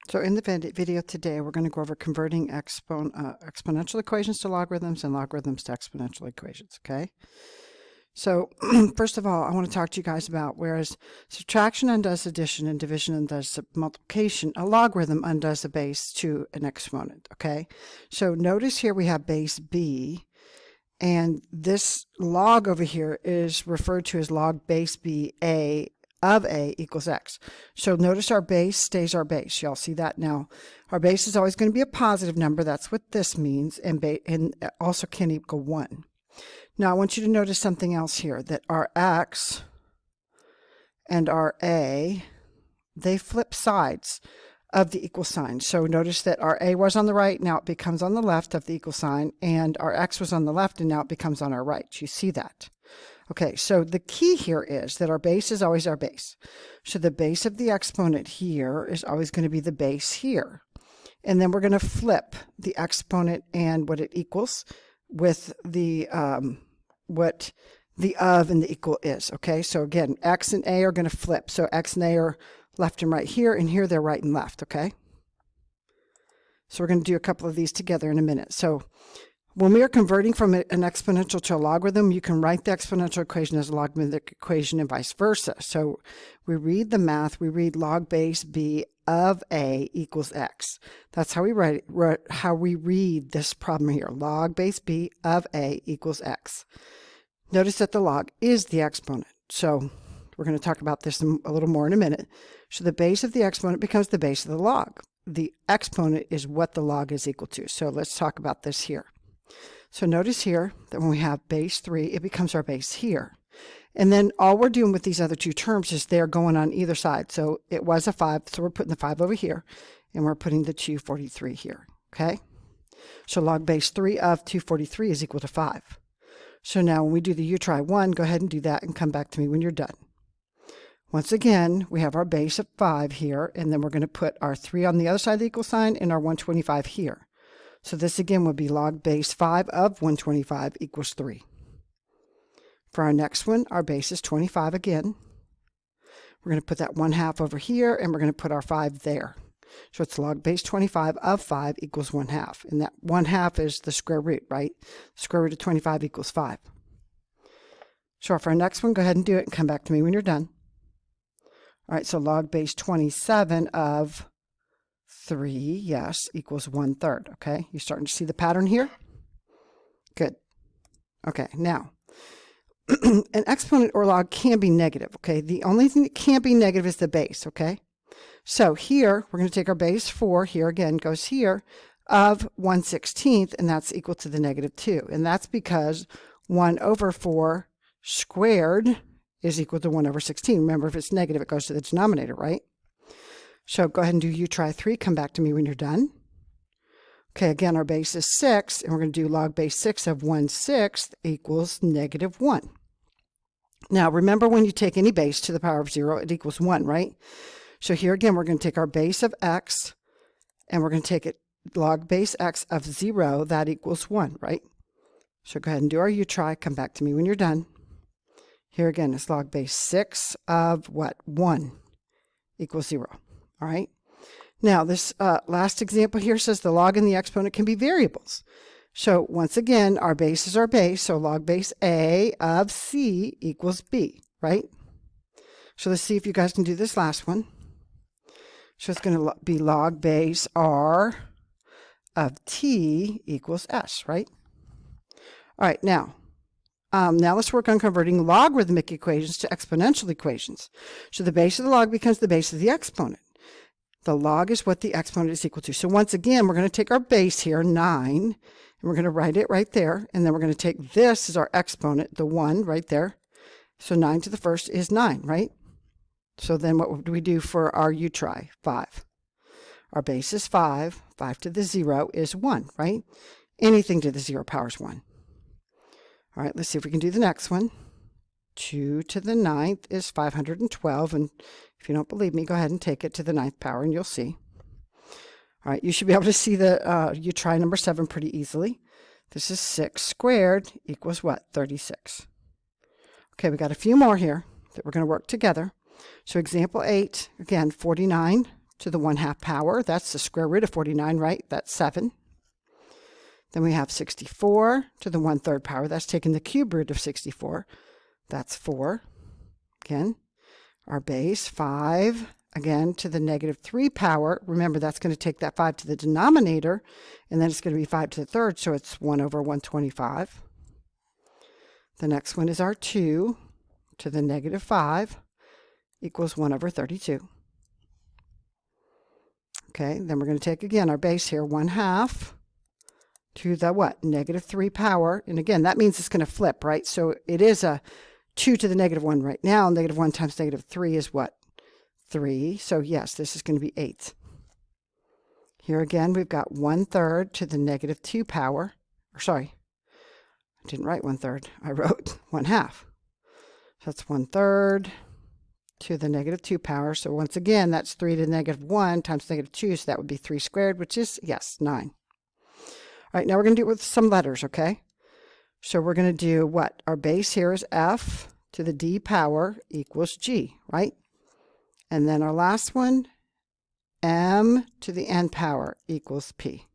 So in the video today, we're going to go over converting exponential equations to logarithms and logarithms to exponential equations, okay? So first of all, I want to talk to you guys about whereas subtraction undoes addition and division undoes multiplication, a logarithm undoes the base to an exponent, okay? So notice here we have base b, and this log over here is referred to as log base b a of a equals x. So notice our base stays our base. Y'all see that now? Our base is always going to be a positive number. That's what this means, and also can equal 1. Now I want you to notice something else here, that our x and our a, they flip sides of the equal sign. So notice that our a was on the right, now it becomes on the left of the equal sign, and our x was on the left, and now it becomes on our right. You see that? Okay, so the key here is that our base is always our base. So the base of the exponent here is always going to be the base here. And then we're going to flip the exponent and what it equals with the what the of and the equal is. Okay, so again, x and a are going to flip. So x and a are left and right here, and here they're right and left. Okay, so we're going to do a couple of these together in a minute. So when we are converting from an exponential to a logarithm, you can write the exponential equation as a logarithmic equation and vice versa. So we read the math, we read log base b of a equals x. That's how we read this problem here. Log base b of a equals x. Notice that the log is the exponent. So we're going to talk about this a little more in a minute. So the base of the exponent becomes the base of the log. The exponent is what the log is equal to. So let's talk about this here. So notice here that when we have base 3, it becomes our base here. And then all we're doing with these other two terms is they're going on either side. So it was a 5, so we're putting the 5 over here, and we're putting the 243 here, okay? So log base 3 of 243 is equal to 5. So now when we do the you try 1, go ahead and do that and come back to me when you're done. Once again, we have our base of 5 here, and then we're going to put our 3 on the other side of the equal sign and our 125 here. So this again would be log base 5 of 125 equals 3. For our next one, our base is 25 again. We're going to put that 1/2 over here, and we're going to put our 5 there. So it's log base 25 of 5 equals 1/2. And that 1/2 is the square root, right? Square root of 25 equals 5. So for our next one, go ahead and do it and come back to me when you're done. All right, so log base 27 of 3, yes, equals 1/3, okay? You're starting to see the pattern here? Good. Okay, now, an exponent or log can be negative, okay? The only thing that can't be negative is the base, okay? So here, we're going to take our base 4, here again, goes here, of 1/16, and that's equal to the -2. And that's because 1/4 squared is equal to 1/16. Remember, if it's negative, it goes to the denominator, right? So go ahead and do you try 3. Come back to me when you're done. Okay, again, our base is 6, and we're going to do log base 6 of 1/6 equals -1. Now, remember when you take any base to the power of 0, it equals 1, right? So here again, we're going to take our base of x, and we're going to take it log base x of 0, that equals 1, right? So go ahead and do our you try. Come back to me when you're done. Here again, it's log base 6 of what? 1 equals 0. All right. Now, this last example here says the log and the exponent can be variables. So once again, our base is our base. So log base a of c equals b, right? So let's see if you guys can do this last one. So it's going to be log base r of t equals s, right? All right. Now let's work on converting logarithmic equations to exponential equations. So the base of the log becomes the base of the exponent. The log is what the exponent is equal to. So once again, we're going to take our base here, 9, and we're going to write it right there. And then we're going to take this as our exponent, the 1 right there. So 9 to the first is 9, right? So then what would we do for our you try? 5. Our base is 5. 5 to the 0 is 1, right? Anything to the 0 power is 1. All right, let's see if we can do the next one. 2 to the 9th is 512, and if you don't believe me, go ahead and take it to the 9th power, and you'll see. All right, you should be able to see the you try number 7 pretty easily. This is 6 squared equals what? 36. Okay, we got a few more here that we're going to work together. So example 8, again, 49 to the 1/2 power. That's the square root of 49, right? That's 7. Then we have 64 to the 1/3 power. That's taking the cube root of 64. That's 4. Again, our base, 5, again, to the -3 power. Remember, that's going to take that 5 to the denominator, and then it's going to be 5 to the 3rd, so it's 1 over 125. The next one is our 2 to the -5 equals 1 over 32. Okay, then we're going to take, again, our base here, 1/2 to the what? -3 power. And again, that means it's going to flip, right? So it is a 2 to the -1 right now. -1 times -3 is what? 3. So yes, this is going to be 8. Here again, we've got 1/3 to the -2 power. Or sorry, I didn't write 1/3. I wrote 1/2. So that's 1/3 to the -2 power. So once again, that's 3 to the -1 times -2. So that would be 3 squared, which is, yes, 9. All right, now we're going to do it with some letters, okay? So we're going to do what? Our base here is f to the d power equals g, right? And then our last one, m to the n power equals p.